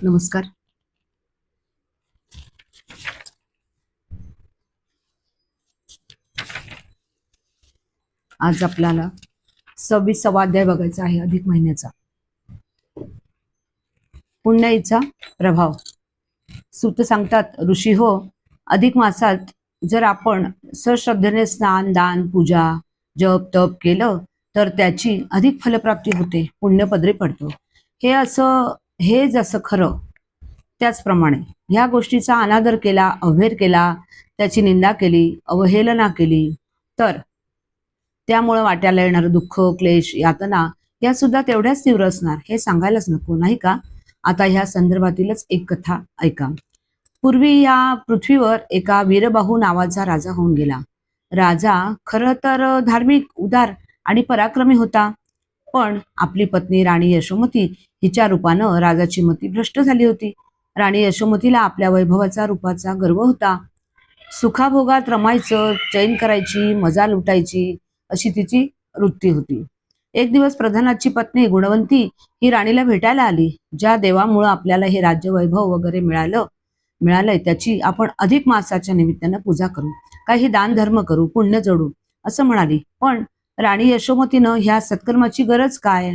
नमस्कार. आज आपल्याला 26वा अध्याय बघायचा आहे अधिक महिन्याचा. पुण्याईचा प्रभाव. सूत सांगतात, ऋषी हो, अधिक मासात जर आपण सश्रद्धेने स्नान, दान, पूजा, जप, तप केलं तर त्याची अधिक फलप्राप्ती होते, पुण्यपदरी पडतो. हे जसं खरं त्याचप्रमाणे ह्या गोष्टीचा अनादर केला, अवहेर केला, त्याची निंदा केली, अवहेलना केली तर त्यामुळे वाट्याला येणारं दुःख, क्लेश, यातना या सुद्धा तेवढ्याच तीव्र असणार, हे सांगायलाच नको, नाही का? आता ह्या संदर्भातीलच एक कथा ऐका. पूर्वी या पृथ्वीवर एका वीरबाहू नावाचा राजा होऊन गेला. राजा खरं तर धार्मिक, उदार आणि पराक्रमी होता, पण आपली पत्नी राणी यशोमती हिच्या रूपानं राजाची मती भ्रष्ट झाली होती. राणी यशोमतीला आपल्या वैभवाचा, रूपाचा गर्व होता. सुखाभोगात रमायचं, चैन करायची, मजा लुटायची अशी तिची वृत्ती होती. एक दिवस प्रधानाची पत्नी गुणवंती ही राणीला भेटायला आली. ज्या देवामुळं आपल्याला हे राज्य, वैभव वगैरे मिळालंय त्याची आपण अधिक मासाच्या निमित्तानं पूजा करू, काही दान धर्म करू, पुण्य जोडू असं म्हणाली. पण राणी यशोमतीनं ह्या सत्कर्माची गरज काय?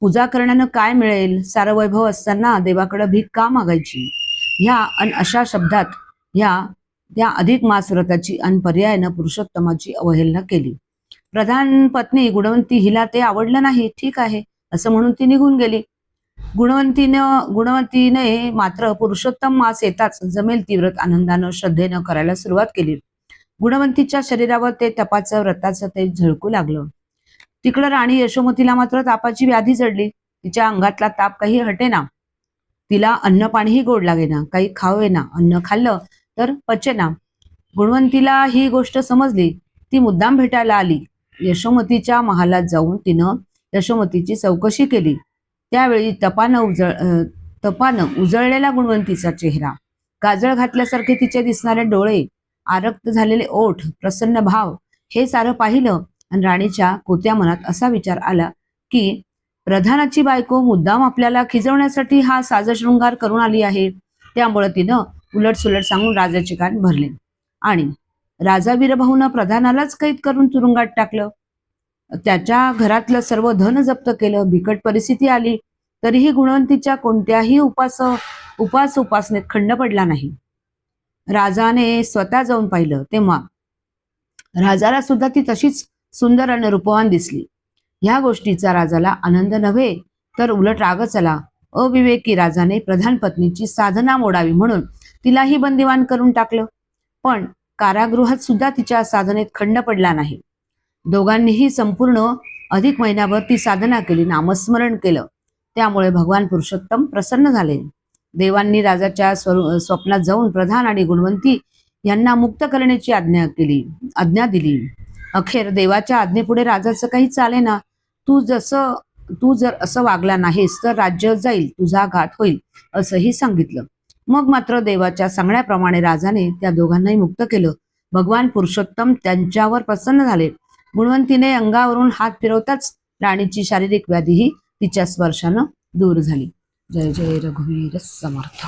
पूजा करण्यानं काय मिळेल? सारं वैभव असताना देवाकडे भीक का मागायची? ह्या अशा शब्दात त्या अधिक मास व्रताची आणि पर्यायानं पुरुषोत्तमाची अवहेलना केली. प्रधान पत्नी गुणवंती हिला ते आवडलं नाही. ठीक आहे असं म्हणून ती निघून गेली. गुणवंतीने मात्र पुरुषोत्तम मास येताच जमेल ती व्रत आनंदानं, श्रद्धेनं करायला सुरुवात केली. गुणवंतीच्या शरीरावर ते तपाचं, व्रताचं ते झळकू लागलं. तिकडं राणी यशोमतीला मात्र तापाची व्याधी जडली. तिच्या अंगातला ताप काही हटेना. तिला अन्न पाणीही गोड लागेना, काही खावेना. अन्न खाल्लं तर पचेना. गुणवंतीला ही गोष्ट समजली. ती मुद्दाम भेटायला आली. यशोमतीच्या महालात जाऊन तिनं यशोमतीची चौकशी केली. त्यावेळी तपानं उजळलेला गुणवंतीचा चेहरा, काजळ घातल्यासारखे तिचे दिसणारे डोळे, आरक्त झालेले ओठ, प्रसन्न भाव हे सारं पाहिलं आणि राणीच्या कोत्या मनात असा विचार आला की प्रधानाची बायको मुद्दाम आपल्याला खिजवण्यासाठी हा साजशृंगार करून आली आहे. त्यामुळे तिनं उलटसुलट सांगून राजाचे कान भरले आणि राजा वीरभाऊनं प्रधानालाच कैद करून तुरुंगात टाकलं. त्याच्या घरातलं सर्व धन जप्त केलं. बिकट परिस्थिती आली तरीही गुणवंतीच्या कोणत्याही उपासनेत खंड पडला नाही. राजाने स्वतः जाऊन पाहिलं तेव्हा राजाला सुद्धा ती तशीच सुंदर आणि रूपवान दिसली. ह्या गोष्टीचा राजाला आनंद नव्हे तर उलट रागच आला. अविवेकी राजाने प्रधान पत्नीची साधना मोडावी म्हणून तिलाही बंदिवान करून टाकलं. पण कारागृहात सुद्धा तिच्या साधनेत खंड पडला नाही. दोघांनीही संपूर्ण अधिक महिनाभर ती साधना केली, नामस्मरण केलं. त्यामुळे भगवान पुरुषोत्तम प्रसन्न झाले. देवांनी राजाच्या स्वप्नात जाऊन प्रधान आणि गुणवंती यांना मुक्त करण्याची आज्ञा दिली. अखेर देवाच्या आज्ञेपुढे राजाचं काही चालेना. तू जर असं वागला नाहीस तर राज्य जाईल, तुझा घात होईल असंही सांगितलं. मग मात्र देवाच्या सांगण्याप्रमाणे राजाने त्या दोघांनाही मुक्त केलं. भगवान पुरुषोत्तम त्यांच्यावर प्रसन्न झाले. गुणवंतीने अंगावरून हात फिरवताच राणीची शारीरिक व्याधीही तिच्या स्पर्शानं दूर झाली. जय जय रघुवीर समर्थ.